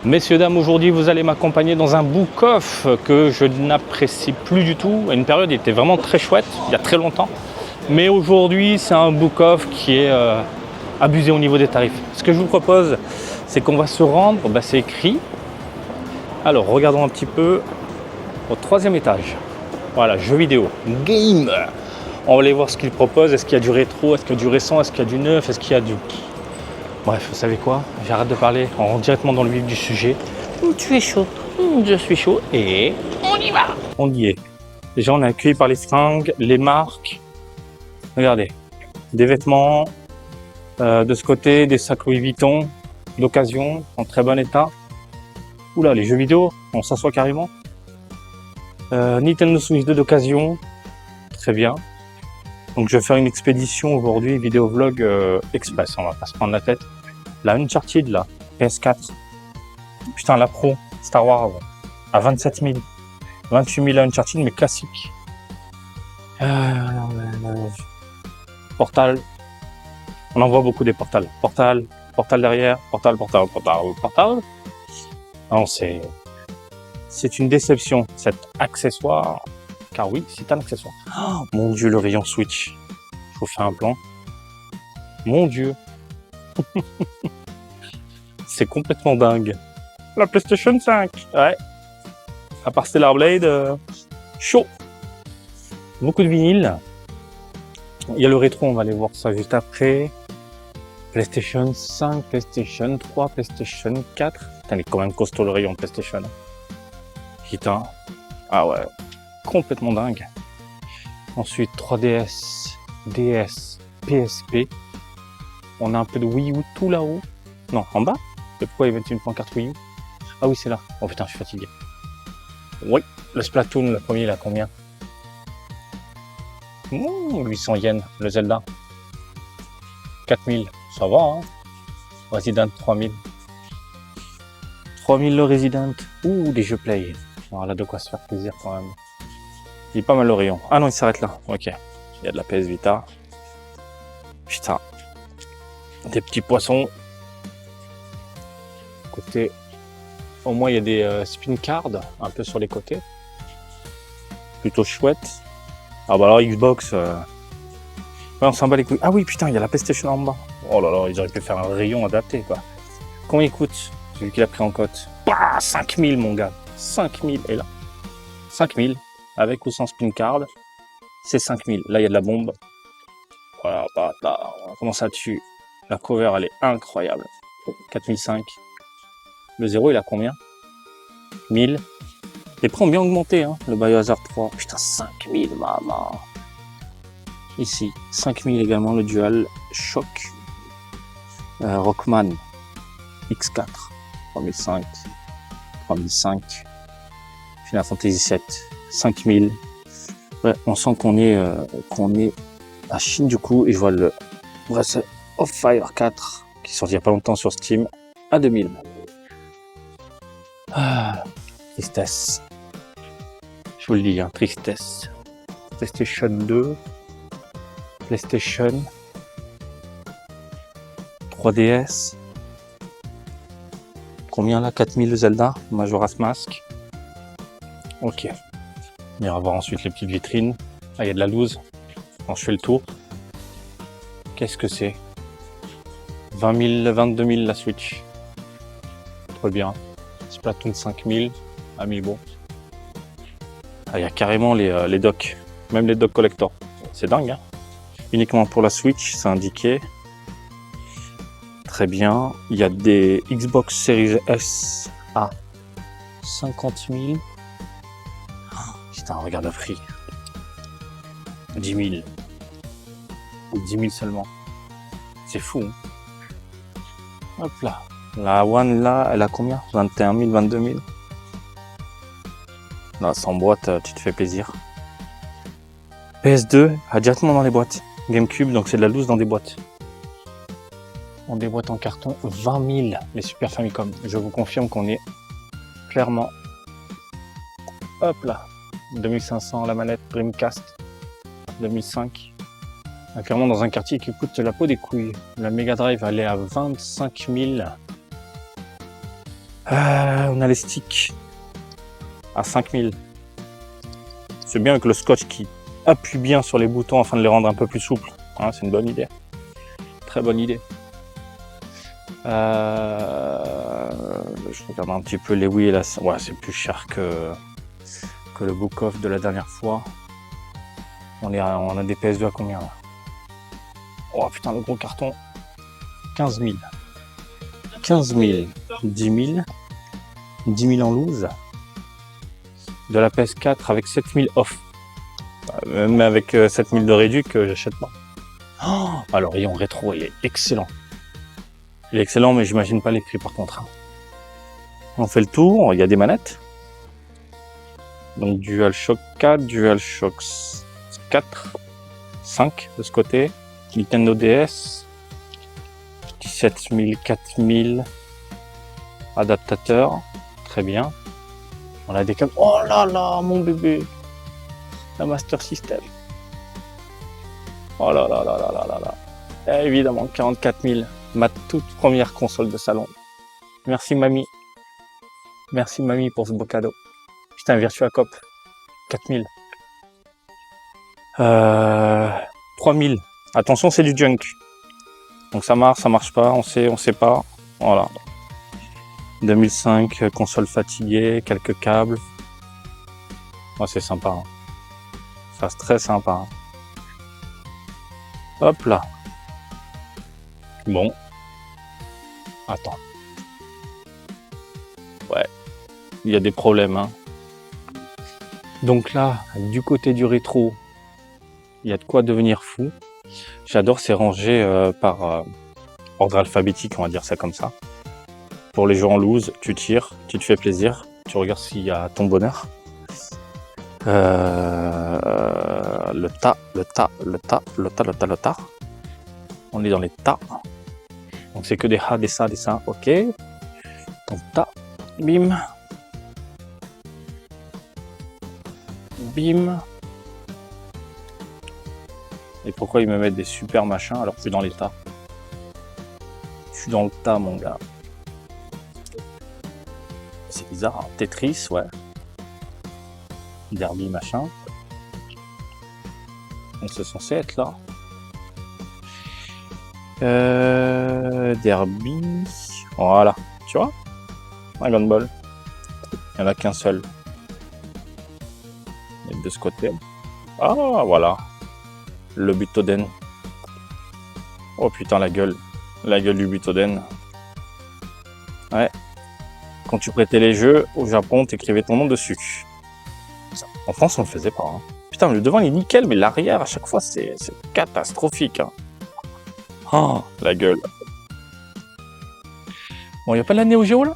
Messieurs, dames, aujourd'hui vous allez m'accompagner dans un book-off que je n'apprécie plus du tout. À une période, il était vraiment très chouette, il y a très longtemps. Mais aujourd'hui, c'est un book-off qui est abusé au niveau des tarifs. Ce que je vous propose, c'est qu'on va se rendre, c'est écrit. Alors, regardons un petit peu au 3e étage. Voilà, jeux vidéo, game. On va aller voir ce qu'ils proposent. Est-ce qu'il y a du rétro, est-ce qu'il y a du récent, est-ce qu'il y a du neuf, est-ce qu'il y a du... Bref, vous savez quoi? J'arrête de parler, on rentre directement dans le vif du sujet. Tu es chaud, je suis chaud et on y va. On y est. Déjà, on est accueillis par les fringues, les marques. Regardez, des vêtements de ce côté, des sacs Louis Vuitton d'occasion en très bon état. Oula, les jeux vidéo, on s'assoit carrément. Nintendo Switch 2 d'occasion, très bien. Donc je vais faire une expédition aujourd'hui, vidéo vlog express, on va pas se prendre la tête. La Uncharted là, PS4. Putain, la Pro, Star Wars, à 27 000. 28 000 Uncharted, mais classique. Portal. On en voit beaucoup des portals. Portal derrière, portal. Non, c'est une déception, cet accessoire. Car oui, c'est un accessoire. Oh, mon Dieu, le rayon Switch. Je vous fais un plan. Mon Dieu. C'est complètement dingue. La PlayStation 5. Ouais. À part Stellar Blade, chaud. Beaucoup de vinyle. Il y a le rétro, on va aller voir ça juste après. PlayStation 5, PlayStation 3, PlayStation 4. Putain, il est quand même costaud le rayon PlayStation. Putain. Ah ouais. Complètement dingue. Ensuite 3DS, DS, PSP. On a un peu de Wii U tout là-haut. Non, en bas. Et pourquoi il y a une pancarte Wii U? Ah oui, c'est là. Oh putain, je suis fatigué. Oui, le Splatoon, le premier, il a combien? 800 yens, le Zelda. 4000, ça va, hein. Resident, 3000. 3000 le Resident. Ouh, des jeux Play. Voilà de quoi se faire plaisir quand même. Il est pas mal le rayon. Ah non, il s'arrête là. Ok. Il y a de la PS Vita. Putain. Des petits poissons. Côté. Au moins, il y a des spin cards un peu sur les côtés. Plutôt chouette. Ah bah alors, Xbox. Ouais, on s'en bat les couilles. Ah oui, putain, il y a la PlayStation en bas. Oh là là, ils auraient pu faire un rayon adapté, quoi. Combien il coûte? J'ai vu qu'il a pris en cote. Bah, 5000, mon gars. 5000. Et là 5000. Avec ou sans spin card, c'est 5000. Là, il y a de la bombe. Voilà, bah, là, on commence là-dessus. La cover, elle est incroyable. 4005. Le 0, il a combien? 1000. Les prix ont bien augmenté, hein, le Biohazard 3. Putain, 5000, maman. Ici, 5000 également, le Dual Shock. Rockman X4. 3005. 3005. Final Fantasy 7. 5000. Ouais, on sent qu'on est à Shinjuku et je vois le Breath of Fire 4 qui sort il y a pas longtemps sur Steam à 2000. Ah, tristesse. Je vous le dis, hein, tristesse. PlayStation 2, PlayStation 3DS. Combien là? 4000 Zelda, Majora's Mask. Ok. On ira voir ensuite les petites vitrines. Ah, il y a de la loose. Quand je fais le tour. Qu'est-ce que c'est? 20 000, 22 000 la Switch. Très bien. Splatoon 5000. Ah, mais bon. Ah, il y a carrément les docks. Même les docks collector. C'est dingue, hein? Uniquement pour la Switch, c'est indiqué. Très bien. Il y a des Xbox Series S à 50 000. Putain, regarde le prix. 10 000. 10 000 seulement. C'est fou. Hein. Hop là. La One là, elle a combien? 21 000, 22 000. Là, sans boîte, tu te fais plaisir. PS2, directement dans les boîtes. GameCube, donc c'est de la loose dans des boîtes. Dans des boîtes en carton, 20 000 les Super Famicom. Je vous confirme qu'on est clairement. Hop là. 2500 la manette Dreamcast 2005. Clairement dans un quartier qui coûte la peau des couilles. La Mega Drive elle est à 25 000. On a les sticks à 5000. C'est bien avec le scotch qui appuie bien sur les boutons afin de les rendre un peu plus souples. Hein, c'est une bonne idée. Très bonne idée. Je regarde un petit peu les oui et là. Ouais, c'est plus cher que le book off de la dernière fois. On a des PS2 à combien là? Oh putain, le gros carton. 15 000. 15 000. 10 000. 10 000 en loose. De la PS4 avec 7 000 off. Même avec 7 000 de réduit que j'achète pas. Oh, alors, rayon rétro, il est excellent. Il est excellent, mais j'imagine pas les prix par contre. On fait le tour, il y a des manettes. Donc DualShock 4, DualShock 4, 5 de ce côté. Nintendo DS. 17 000, 4 000. Adaptateur. Très bien. On a des câbles. Oh là là, mon bébé. La Master System. Oh là là là là là là là. Et évidemment, 44 000. Ma toute première console de salon. Merci mamie. Merci mamie pour ce beau cadeau. Putain, Virtua Cop. 4000. 3000. Attention, c'est du junk. Donc ça marche pas, on sait pas. Voilà. 2005, console fatiguée, quelques câbles. Ouais, c'est sympa. Hein. Ça, c'est très sympa. Hein. Hop là. Bon. Attends. Ouais. Il y a des problèmes. Hein. Donc là, du côté du rétro, il y a de quoi devenir fou. J'adore ces rangées par ordre alphabétique, on va dire ça comme ça. Pour les jeux en loose, tu tires, tu te fais plaisir, tu regardes s'il y a ton bonheur. Le tas. On est dans les tas. Donc c'est que des ha, des ça, ok. Donc tas, bim. Bim. Et pourquoi ils me mettent des super machins alors que je suis dans les tas? Je suis dans le tas, mon gars. C'est bizarre, hein. Tetris, ouais. Derby, machin. Donc c'est censé être là. Derby. Voilà. Tu vois? Dragon Ball. Il n'y en a qu'un seul. Et de ce côté. Ah, voilà. Le Butoden. Oh putain, la gueule. La gueule du Butoden. Ouais. Quand tu prêtais les jeux, au Japon, t'écrivais ton nom dessus. En France, on le faisait pas. Hein. Putain, le devant, il est nickel, mais l'arrière, à chaque fois, c'est catastrophique. Hein. Oh, la gueule. Bon, y a pas de la Neo Geo, là?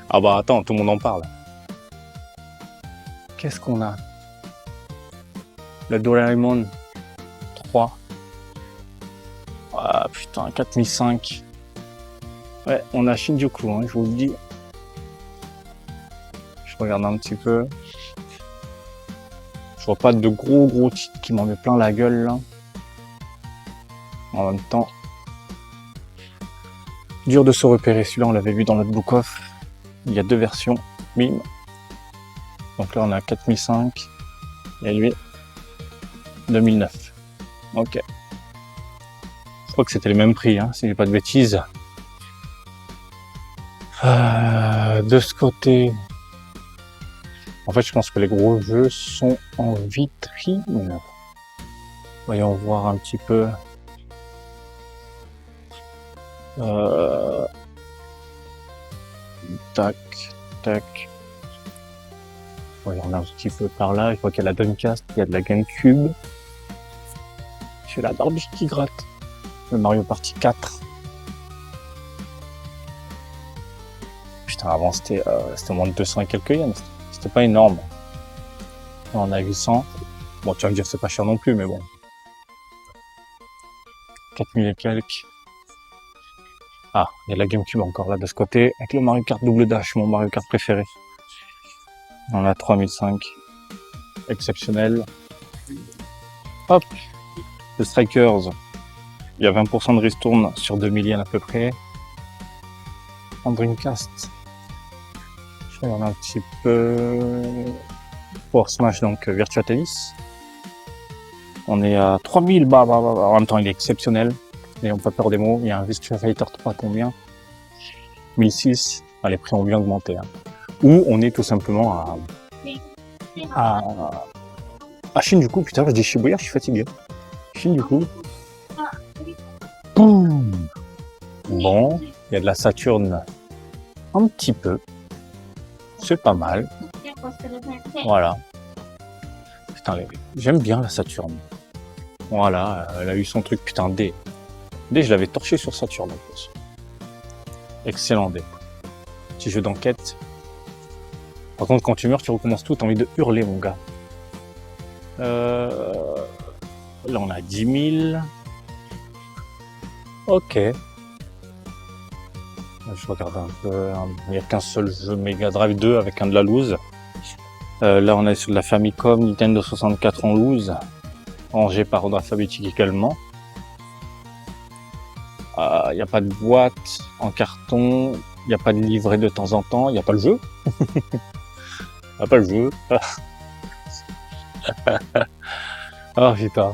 Ah bah attends, tout le monde en parle. Qu'est-ce qu'on a? Le Doraemon 3. Ah putain, 4005. Ouais, on a Shinjuku, hein, je vous le dis. Je regarde un petit peu. Je vois pas de gros titres qui m'en met plein la gueule là. En même temps, dur de se repérer. Celui-là, on l'avait vu dans notre book off. Il y a deux versions. Bim. Donc là, on a 4005. Et lui, 2009. Ok. Je crois que c'était les mêmes prix, hein, si j'ai pas de bêtises. De ce côté, en fait, je pense que les gros jeux sont en vitrine. Voyons voir un petit peu. Tac, tac. Voyons un petit peu par là. Je vois qu'il y a la Dreamcast, il y a de la GameCube. J'ai la Barbie qui gratte. Le Mario Party 4. Putain, avant c'était moins de 200 et quelques yens. C'était pas énorme. Là, on a 800. Bon, tu vas me dire c'est pas cher non plus, mais bon. 4000 et quelques. Ah, il y a la GameCube encore là de ce côté, avec le Mario Kart Double Dash, mon Mario Kart préféré. On a 3005. Exceptionnel. Hop, le Strikers. Il y a 20% de ristourne sur 2000 yens à peu près. en Dreamcast. Je regarde un petit peu. Pour Smash, donc Virtua Tennis. On est à 3000, en même temps il est exceptionnel. Et on peut faire des mots, il y a un Virtua Fighter 3 combien 1006, les prix ont bien augmenté. Hein. Ou on est tout simplement à Shinjuku, putain je dis Shibuya, je suis fatigué. Shinjuku. Boum. Bon, il y a de la Saturn un petit peu. C'est pas mal. Voilà. Putain, j'aime bien la Saturn. Voilà, elle a eu son truc, putain, D, je l'avais torché sur Saturn en plus. Excellent D. Petit jeu d'enquête. Par contre, quand tu meurs, tu recommences tout, t'as envie de hurler, mon gars. Là, on a 10 000. Ok. Je regarde un peu. Il n'y a qu'un seul jeu Mega Drive 2 avec un de la loose. Là, on est sur de la Famicom, Nintendo 64 en loose. Rangé par ordre alphabétique également. Il n'y a pas de boîte en carton. Il n'y a pas de livret de temps en temps. Il n'y a pas le jeu. Il n'y a pas le jeu. Ah putain.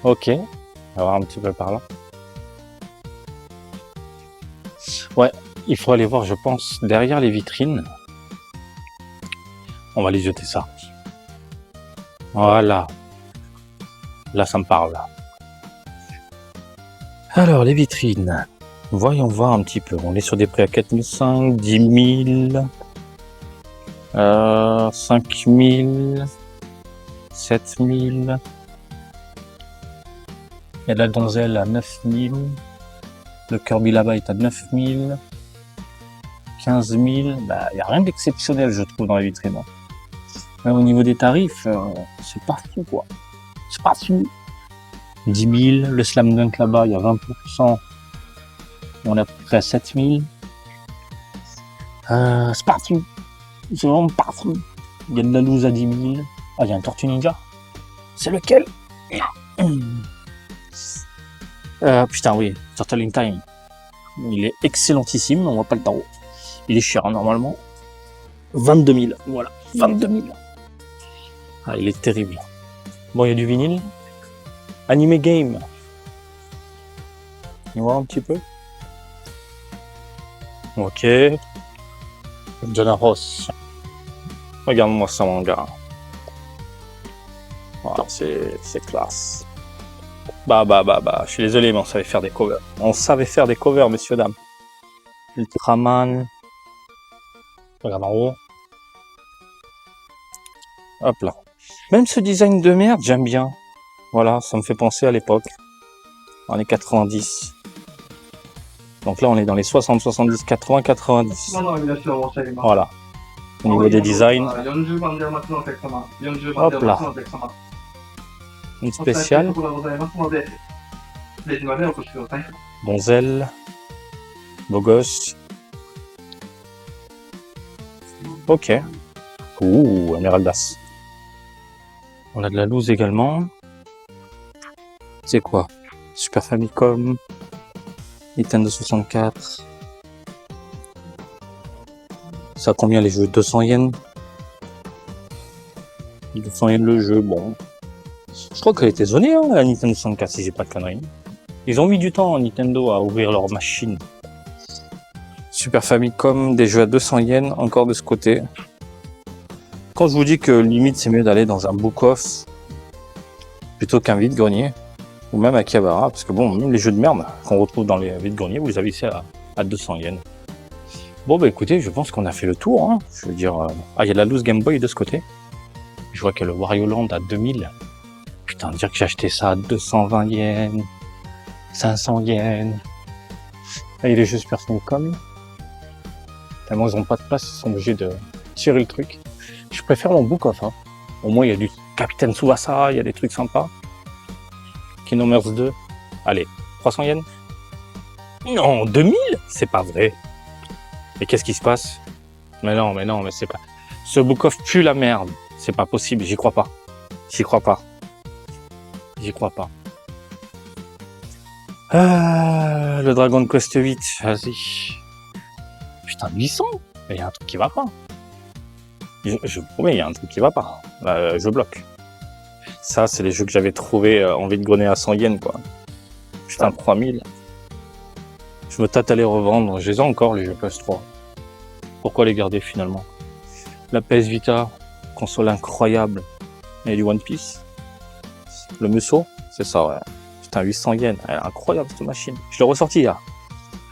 Ok. On va voir un petit peu par là. Ouais, il faut aller voir, je pense, derrière les vitrines. On va aller jeter ça. Voilà. Là, ça me parle. Alors, les vitrines. Voyons voir un petit peu. On est sur des prix à 4005, 10 000, 5 000, 7 000. Il y a de la donzelle à 9 000. Le Kirby là-bas est à 9 000. 15 000. Bah, il n'y a rien d'exceptionnel, je trouve, dans les vitrines. Là, au niveau des tarifs, c'est pas fou, quoi. C'est pas fou. 10 000. Le Slam Dunk là-bas, il y a 20%. On est à peu près à 7 000. C'est pas fou. C'est vraiment pas fou. Il y a de la loose à 10 000. Ah, il y a un Tortue Ninja. C'est lequel? Putain, oui. Turtle in Time. Il est excellentissime, on voit pas le tarot. Il est cher, hein, normalement. 22 000. Voilà. 22 000. Ah, il est terrible. Bon, il y a du vinyle. Anime Game. On va voir un petit peu. Ok. Jonah Ross. Regarde-moi ça, mon gars. Voilà, c'est classe. Bah, je suis désolé, mais on savait faire des covers. On savait faire des covers, messieurs, dames. Ultraman. Regarde en haut. Hop là. Même ce design de merde, j'aime bien. Voilà, ça me fait penser à l'époque. Dans les 90. Donc là, on est dans les 60, 70, 80, 90. Voilà. Au niveau des designs. Hop là. Une spéciale. Donzelle. Beau gosse. Ok. Ouh, Emeraldas. On a de la loose également. C'est quoi? Super Famicom. Nintendo 64. Ça combien les jeux? 200 yens? 200 yens le jeu, bon. Je crois qu'elle était zonée, hein, la Nintendo 64, si j'ai pas de conneries. Ils ont mis du temps, Nintendo, à ouvrir leur machine. Super Famicom, des jeux à 200 yens, encore de ce côté. Quand je vous dis que limite c'est mieux d'aller dans un book-off plutôt qu'un vide-grenier, ou même à Akihabara, parce que bon, même les jeux de merde qu'on retrouve dans les vide-greniers, vous les avez ici à 200 yens. Bon bah écoutez, je pense qu'on a fait le tour, hein. Je veux dire, ah il y a la loose Game Boy de ce côté. Je vois qu'il y a le Wario Land à 2000. Putain, dire que j'ai acheté ça à 220 yens, 500 yens. Là il y a les jeux Super Famicom. Tellement ils ont pas de place, ils sont obligés de tirer le truc. Je préfère mon book-off, hein. Au moins il y a du Capitaine Tsubasa, il y a des trucs sympas. Kingdom Hearts 2. Allez, 300 yens. Non, 2000? C'est pas vrai. Mais qu'est-ce qui se passe? Mais non, mais c'est pas... Ce book-off pue la merde. C'est pas possible, j'y crois pas. J'y crois pas. J'y crois pas. Le Dragon Quest 8, vas-y. Putain, 800. Il y a un truc qui va pas. Je vous promets, il y a un truc qui va pas. Là, je bloque. Ça, c'est les jeux que j'avais trouvé en vide-grenier à 100 yens, quoi. Putain, 3000. Je me tâte à les revendre. Je les ai encore, les jeux PS3. Pourquoi les garder finalement? La PS Vita, console incroyable. Et du One Piece. Le Musso, c'est ça, ouais. Putain, 800 yens. Elle est incroyable, cette machine. Je l'ai ressorti, là.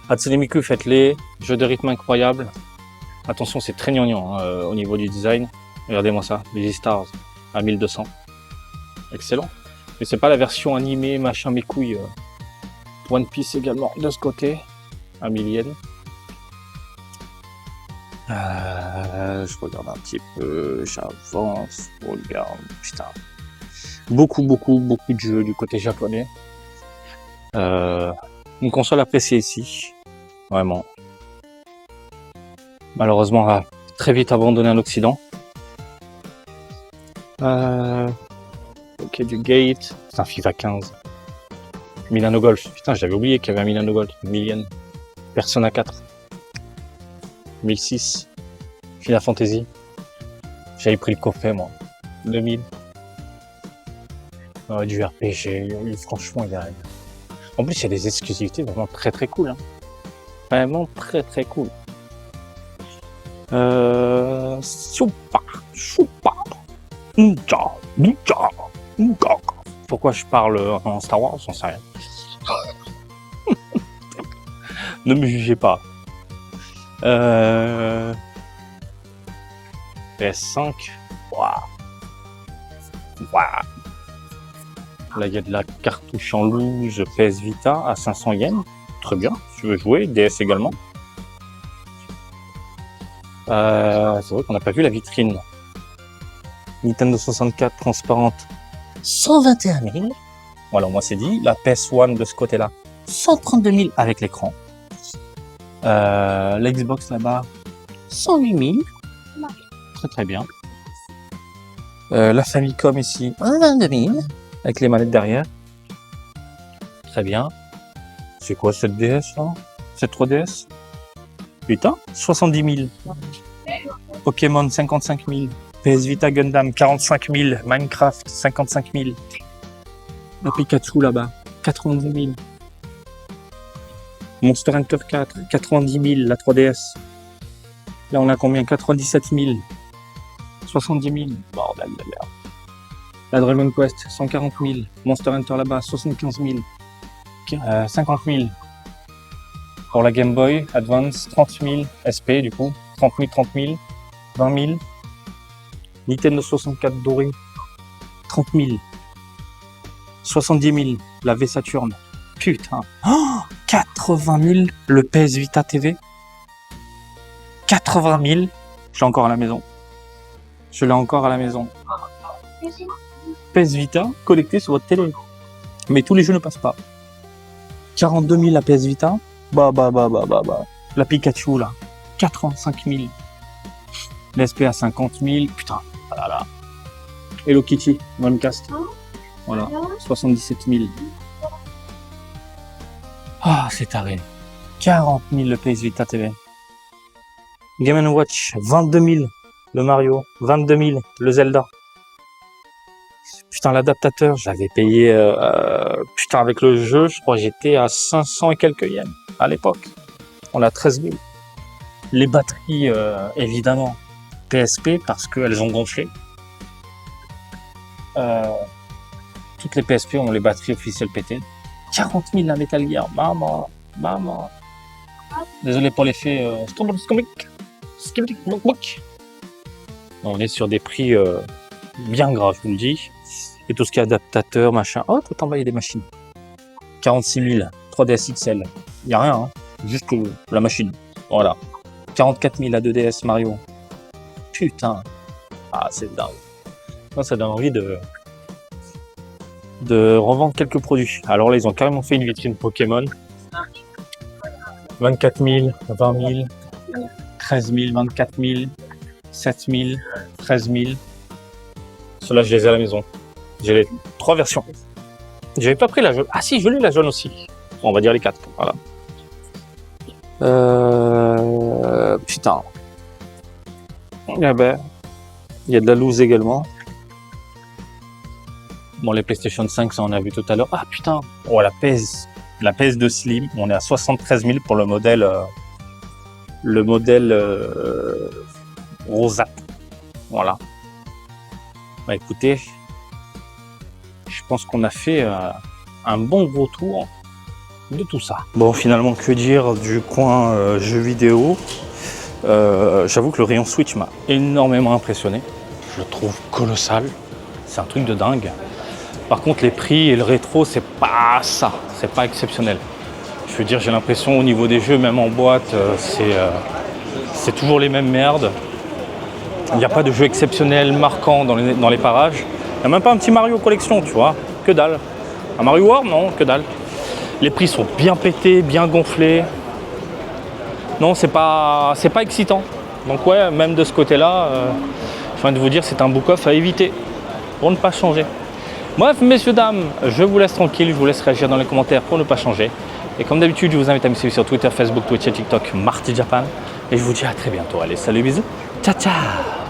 Hatsune Miku, faites-les. Jeu de rythme incroyable. Attention, c'est très gnangnan au niveau du design. Regardez-moi ça, les Stars à 1200. Excellent. Mais c'est pas la version animée, machin, mes couilles. One Piece également de ce côté, à 1000 yens. Je regarde un petit peu, j'avance, je regarde, putain. Beaucoup de jeux du côté japonais. Une console appréciée ici, vraiment. Malheureusement, a très vite abandonné en Occident. Ok, du Gate, c'est un FIFA 15. Milano Golf, putain, j'avais oublié qu'il y avait un Milano Golf, 1000 yens. Persona 4, 1006. Final Fantasy, j'avais pris le coffret, moi, 2000. Du RPG, franchement, il y a... En plus, il y a des exclusivités vraiment très cool. Hein. Vraiment très cool. Pourquoi je parle en Star Wars? J'en sais rien. Ne me jugez pas. PS5. Waouh. Là, il y a de la cartouche en loose PS Vita à 500 yens. Très bien, si tu veux jouer. DS également. C'est vrai qu'on n'a pas vu la vitrine. Nintendo 64 transparente. 121 000. Voilà, moi c'est dit. La PS1 de ce côté-là. 132 000 avec l'écran. La Xbox là-bas. 108 000. Très bien. La Famicom ici. 22 000. Avec les manettes derrière. Très bien. C'est quoi cette DS là? Cette 3DS? Putain, 70 000. Pokémon 55 000. PS Vita Gundam 45 000. Minecraft 55 000. La Pikachu là-bas 90 000. Monster Hunter 4 90 000. La 3DS. Là on a combien? 97 000. 70 000. Bordel de merde. La Dragon Quest 140 000. Monster Hunter là-bas 75 000. 50 000. Pour la Game Boy Advance, 30 000 SP du coup, 30 000, 20 000. Nintendo 64 doré, 30 000. 70 000, la V Saturn. Putain. Oh, 80 000, le PS Vita TV. 80 000, je l'ai encore à la maison. PS Vita connecté sur votre télé. Mais tous les jeux ne passent pas. 42 000 la PS Vita. Bah. La Pikachu là, 85 000. L'SP à 50 000. Putain, voilà. Hello Kitty, Onecast. Voilà, 77 000. Ah, c'est taré. 40 000 le PS Vita TV. Game & Watch, 22 000 le Mario, 22 000 le Zelda. Putain, l'adaptateur, je l'avais payé, putain, avec le jeu, je crois que j'étais à 500 et quelques yens à l'époque. On a 13 000. Les batteries, évidemment, PSP, parce qu'elles ont gonflé. Toutes les PSP ont les batteries officielles pétées. 40 000 la Metal Gear, maman. Désolé pour l'effet on est sur des prix bien graves, je vous le dis. Et tout ce qui est adaptateur, machin. Oh, tout en bas, il y a des machines. 46 000, 3DS XL. Il n'y a rien, hein. Juste la machine. Voilà. 44 000 à 2DS Mario. Putain. Ah, c'est dingue. Moi, ça donne envie de revendre quelques produits. Alors là, ils ont carrément fait une vitrine Pokémon. 24 000, 20 000, 13 000, 24 000, 7 000, 13 000. Ceux-là, je les ai à la maison. J'ai les 3 versions. J'avais pas pris la jaune. Ah si, je l'ai la jaune aussi. On va dire les 4. Voilà. putain. Eh ben, il y a de la loose également. Bon, les PlayStation 5, ça on a vu tout à l'heure. Ah putain. Oh, la PS2 Slim. On est à 73 000 pour le modèle rosat. Voilà. Bah écoutez, je pense qu'on a fait un bon gros tour de tout ça. Bon, finalement, que dire du coin jeux vidéo. J'avoue que le rayon Switch m'a énormément impressionné. Je le trouve colossal. C'est un truc de dingue. Par contre, les prix et le rétro, c'est pas ça. C'est pas exceptionnel. Je veux dire, j'ai l'impression au niveau des jeux, même en boîte, c'est toujours les mêmes merdes. Il n'y a pas de jeu exceptionnel, marquant dans les parages. Il n'y a même pas un petit Mario Collection, tu vois. Que dalle. Un Mario World, non, que dalle. Les prix sont bien pétés, bien gonflés. Non, c'est pas excitant. Donc ouais, même de ce côté-là, je viens de vous dire, c'est un book-off à éviter pour ne pas changer. Bref, messieurs, dames, je vous laisse tranquille, je vous laisse réagir dans les commentaires pour ne pas changer. Et comme d'habitude, je vous invite à me suivre sur Twitter, Facebook, Twitch et TikTok, Marty Japan. Et je vous dis à très bientôt. Allez, salut, bisous. Ciao, ciao.